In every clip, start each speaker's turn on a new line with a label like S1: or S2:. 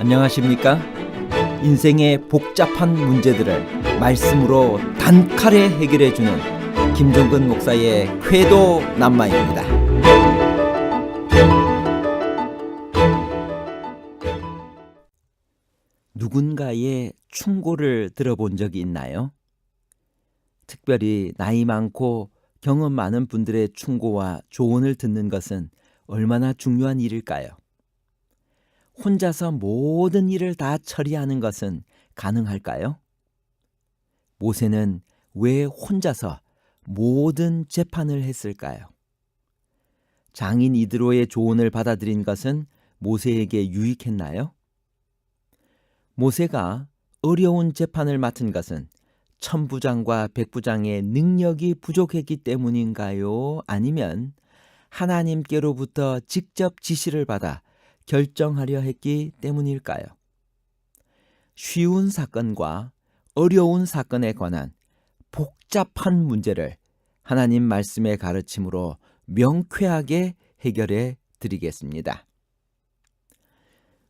S1: 안녕하십니까? 인생의 복잡한 문제들을 말씀으로 단칼에 해결해주는 김종근 목사의 쾌도 남마입니다. 누군가의 충고를 들어본 적이 있나요? 특별히 나이 많고 경험 많은 분들의 충고와 조언을 듣는 것은 얼마나 중요한 일일까요? 혼자서 모든 일을 다 처리하는 것은 가능할까요? 모세는 왜 혼자서 모든 재판을 했을까요? 장인 이드로의 조언을 받아들인 것은 모세에게 유익했나요? 모세가 어려운 재판을 맡은 것은 천부장과 백부장의 능력이 부족했기 때문인가요? 아니면 하나님께로부터 직접 지시를 받아 결정하려 했기 때문일까요? 쉬운 사건과 어려운 사건에 관한 복잡한 문제를 하나님 말씀의 가르침으로 명쾌하게 해결해 드리겠습니다.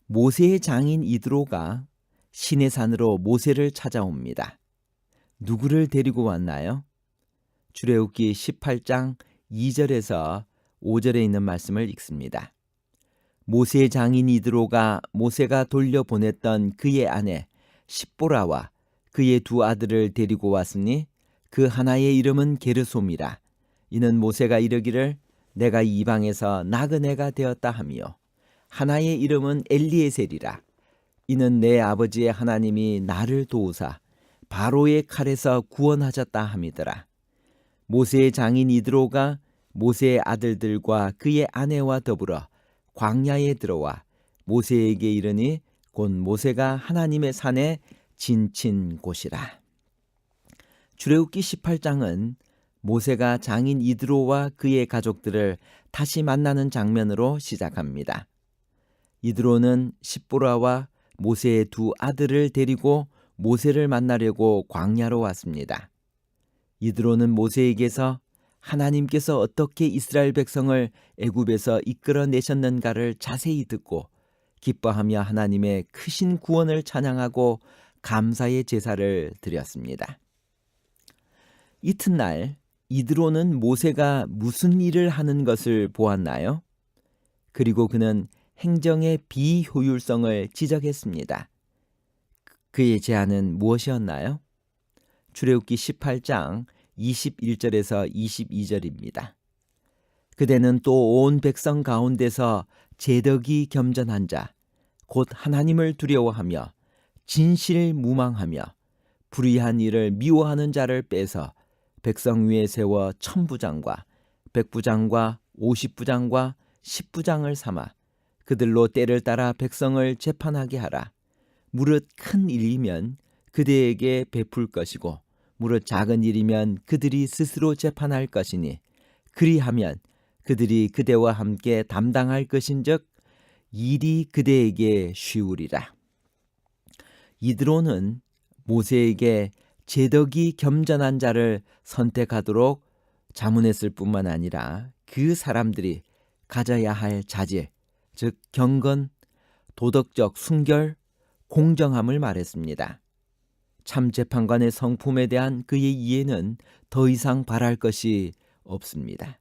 S1: 모세의 장인 이드로가 시내산으로 모세를 찾아옵니다. 누구를 데리고 왔나요? 출애굽기 18장 2절에서 5절에 있는 말씀을 읽습니다. 모세의 장인 이드로가 모세가 돌려보냈던 그의 아내 십보라와 그의 두 아들을 데리고 왔으니 그 하나의 이름은 게르솜이라. 이는 모세가 이르기를 내가 이방에서 나그네가 되었다 하며 하나의 이름은 엘리에셀이라. 이는 내 아버지의 하나님이 나를 도우사 바로의 칼에서 구원하셨다 함이더라. 모세의 장인 이드로가 모세의 아들들과 그의 아내와 더불어 광야에 들어와 모세에게 이르니 곧 모세가 하나님의 산에 진친 곳이라. 출애굽기 18장은 모세가 장인 이드로와 그의 가족들을 다시 만나는 장면으로 시작합니다. 이드로는 십보라와 모세의 두 아들을 데리고 모세를 만나려고 광야로 왔습니다. 이드로는 모세에게서 하나님께서 어떻게 이스라엘 백성을 애굽에서 이끌어내셨는가를 자세히 듣고 기뻐하며 하나님의 크신 구원을 찬양하고 감사의 제사를 드렸습니다. 이튿날 이드로는 모세가 무슨 일을 하는 것을 보았나요? 그리고 그는 행정의 비효율성을 지적했습니다. 그의 제안은 무엇이었나요? 출애굽기 18장 21절에서 22절입니다. 그대는 또 온 백성 가운데서 제덕이 겸전한 자, 곧 하나님을 두려워하며 진실무망하며 불의한 일을 미워하는 자를 빼서 백성 위에 세워 천부장과 백부장과 50부장과 10부장을 삼아 그들로 때를 따라 백성을 재판하게 하라. 무릇 큰 일이면 그대에게 베풀 것이고 무릇 작은 일이면 그들이 스스로 재판할 것이니 그리하면 그들이 그대와 함께 담당할 것인즉 일이 그대에게 쉬우리라. 이드로는 모세에게 제덕이 겸전한 자를 선택하도록 자문했을 뿐만 아니라 그 사람들이 가져야 할 자질, 즉 경건, 도덕적 순결, 공정함을 말했습니다. 참 재판관의 성품에 대한 그의 이해는 더 이상 바랄 것이 없습니다.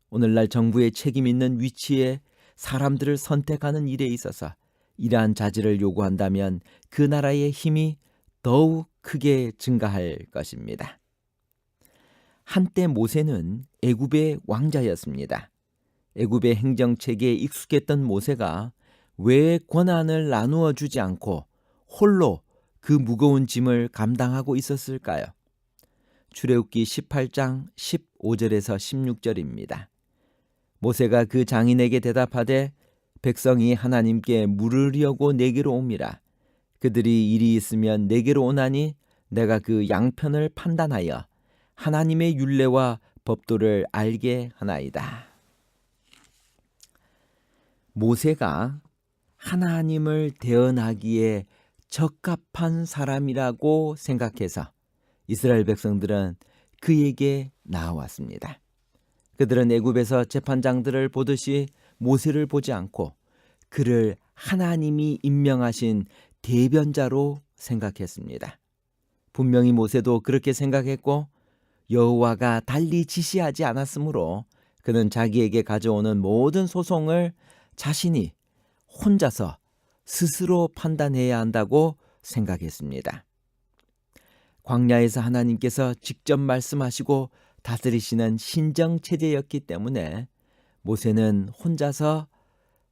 S1: 오늘날 정부의 책임 있는 위치에 사람들을 선택하는 일에 있어서 이러한 자질을 요구한다면 그 나라의 힘이 더욱 크게 증가할 것입니다. 한때 모세는 애굽의 왕자였습니다. 애굽의 행정체계에 익숙했던 모세가 왜 권한을 나누어 주지 않고 홀로 그 무거운 짐을 감당하고 있었을까요? 출애굽기 18장 15절에서 16절입니다. 모세가 그 장인에게 대답하되 백성이 하나님께 물으려고 내게로 옵니다. 그들이 일이 있으면 내게로 오나니 내가 그 양편을 판단하여 하나님의 율례와 법도를 알게 하나이다. 모세가 하나님을 대언하기에 적합한 사람이라고 생각해서 이스라엘 백성들은 그에게 나아왔습니다. 그들은 애굽에서 재판장들을 보듯이 모세를 보지 않고 그를 하나님이 임명하신 대변자로 생각했습니다. 분명히 모세도 그렇게 생각했고 여호와가 달리 지시하지 않았으므로 그는 자기에게 가져오는 모든 소송을 자신이 혼자서 스스로 판단해야 한다고 생각했습니다. 광야에서 하나님께서 직접 말씀하시고 다스리시는 신정체제였기 때문에 모세는 혼자서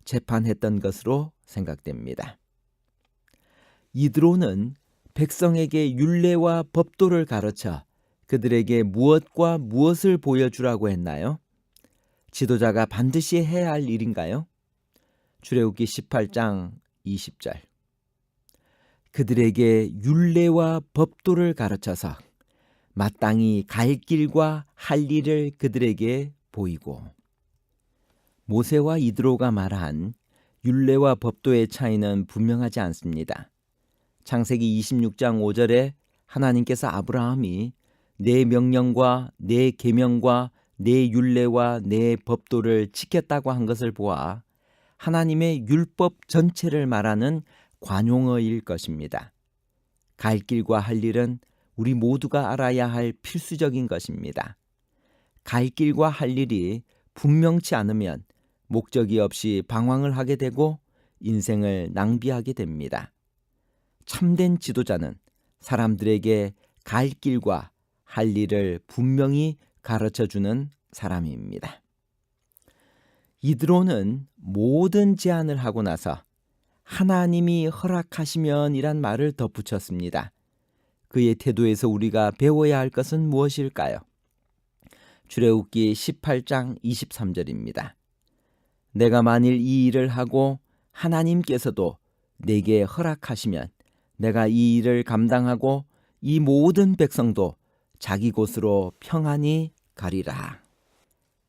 S1: 재판했던 것으로 생각됩니다. 이드로는 백성에게 율례와 법도를 가르쳐 그들에게 무엇과 무엇을 보여주라고 했나요? 지도자가 반드시 해야 할 일인가요? 출애굽기 18장 20절. 그들에게 율례와 법도를 가르쳐서 마땅히 갈 길과 할 일을 그들에게 보이고, 모세와 이드로가 말한 율례와 법도의 차이는 분명하지 않습니다. 창세기 26장 5절에 하나님께서 아브라함이 내 명령과 내 계명과 내 율례와 내 법도를 지켰다고 한 것을 보아 하나님의 율법 전체를 말하는 관용어일 것입니다. 갈 길과 할 일은 우리 모두가 알아야 할 필수적인 것입니다. 갈 길과 할 일이 분명치 않으면 목적이 없이 방황을 하게 되고 인생을 낭비하게 됩니다. 참된 지도자는 사람들에게 갈 길과 할 일을 분명히 가르쳐주는 사람입니다. 이드로는 모든 제안을 하고 나서 하나님이 허락하시면 이란 말을 덧붙였습니다. 그의 태도에서 우리가 배워야 할 것은 무엇일까요? 출애굽기 18장 23절입니다. 내가 만일 이 일을 하고 하나님께서도 내게 허락하시면 내가 이 일을 감당하고 이 모든 백성도 자기 곳으로 평안히 가리라.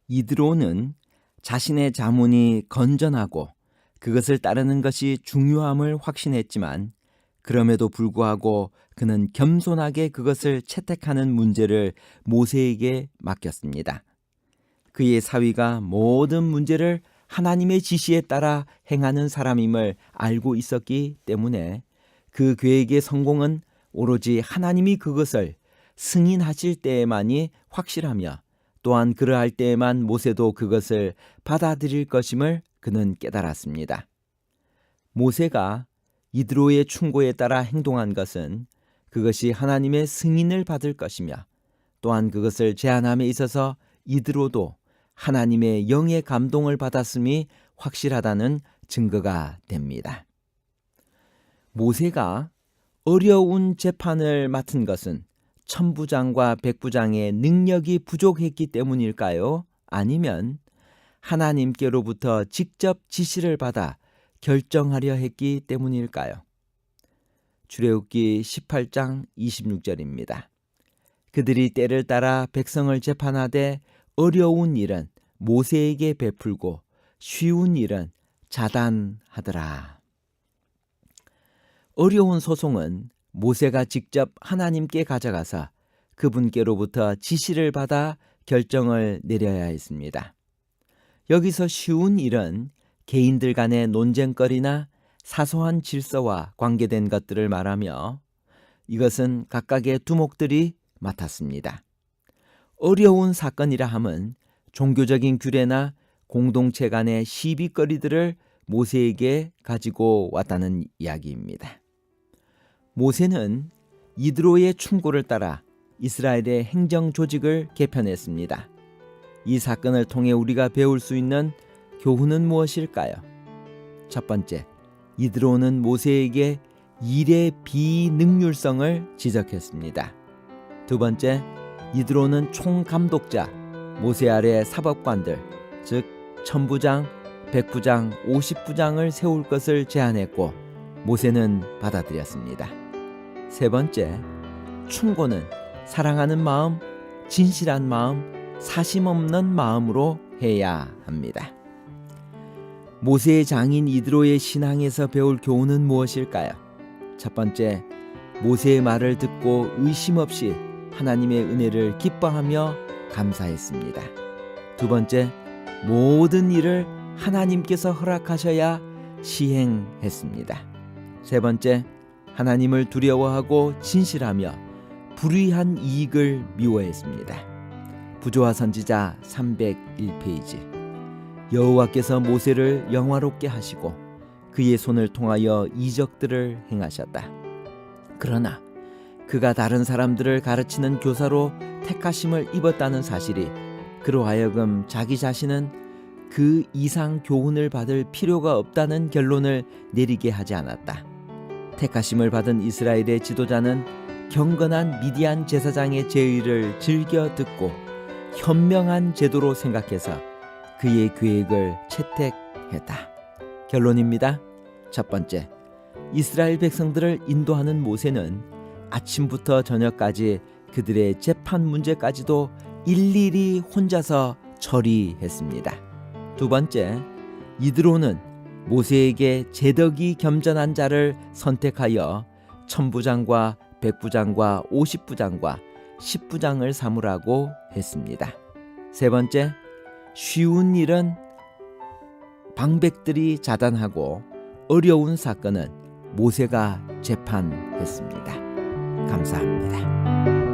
S1: 이드로는 자신의 자문이 건전하고 그것을 따르는 것이 중요함을 확신했지만 그럼에도 불구하고 그는 겸손하게 그것을 채택하는 문제를 모세에게 맡겼습니다. 그의 사위가 모든 문제를 하나님의 지시에 따라 행하는 사람임을 알고 있었기 때문에 그 계획의 성공은 오로지 하나님이 그것을 승인하실 때에만이 확실하며 또한 그러할 때에만 모세도 그것을 받아들일 것임을 그는 깨달았습니다. 모세가 이드로의 충고에 따라 행동한 것은 그것이 하나님의 승인을 받을 것이며 또한 그것을 제안함에 있어서 이드로도 하나님의 영의 감동을 받았음이 확실하다는 증거가 됩니다. 모세가 어려운 재판을 맡은 것은 천부장과 백부장의 능력이 부족했기 때문일까요? 아니면 하나님께로부터 직접 지시를 받아 결정하려 했기 때문일까요? 출애굽기 18장 26절입니다. 그들이 때를 따라 백성을 재판하되 어려운 일은 모세에게 베풀고 쉬운 일은 자단하더라. 어려운 소송은 모세가 직접 하나님께 가져가서 그분께로부터 지시를 받아 결정을 내려야 했습니다. 여기서 쉬운 일은 개인들 간의 논쟁거리나 사소한 질서와 관계된 것들을 말하며 이것은 각각의 두목들이 맡았습니다. 어려운 사건이라 함은 종교적인 규례나 공동체 간의 시비거리들을 모세에게 가지고 왔다는 이야기입니다. 모세는 이드로의 충고를 따라 이스라엘의 행정 조직을 개편했습니다. 이 사건을 통해 우리가 배울 수 있는 교훈은 무엇일까요? 첫 번째, 이드로는 모세에게 일의 비능률성을 지적했습니다. 두 번째, 이드로는 총감독자, 모세 아래 사법관들, 즉 천부장, 백부장, 50부장을 세울 것을 제안했고 모세는 받아들였습니다. 세 번째, 충고는 사랑하는 마음, 진실한 마음, 사심 없는 마음으로 해야 합니다. 모세의 장인 이드로의 신앙에서 배울 교훈은 무엇일까요? 첫 번째, 모세의 말을 듣고 의심 없이 하나님의 은혜를 기뻐하며 감사했습니다. 두 번째, 모든 일을 하나님께서 허락하셔야 시행했습니다. 세 번째, 하나님을 두려워하고 진실하며 불의한 이익을 미워했습니다. 부조화 선지자 301페이지. 여호와께서 모세를 영화롭게 하시고 그의 손을 통하여 이적들을 행하셨다. 그러나 그가 다른 사람들을 가르치는 교사로 택하심을 입었다는 사실이 그로 하여금 자기 자신은 그 이상 교훈을 받을 필요가 없다는 결론을 내리게 하지 않았다. 택하심을 받은 이스라엘의 지도자는 경건한 미디안 제사장의 제의를 즐겨 듣고 현명한 제도로 생각해서 그의 계획을 채택했다. 결론입니다. 첫 번째, 이스라엘 백성들을 인도하는 모세는 아침부터 저녁까지 그들의 재판 문제까지도 일일이 혼자서 처리했습니다. 두 번째, 이드로는 모세에게 제덕이 겸전한 자를 선택하여 천부장과 백부장과 50부장과 10부장을 삼으라고 했습니다. 세 번째, 쉬운 일은 방백들이 자단하고 어려운 사건은 모세가 재판했습니다. 감사합니다.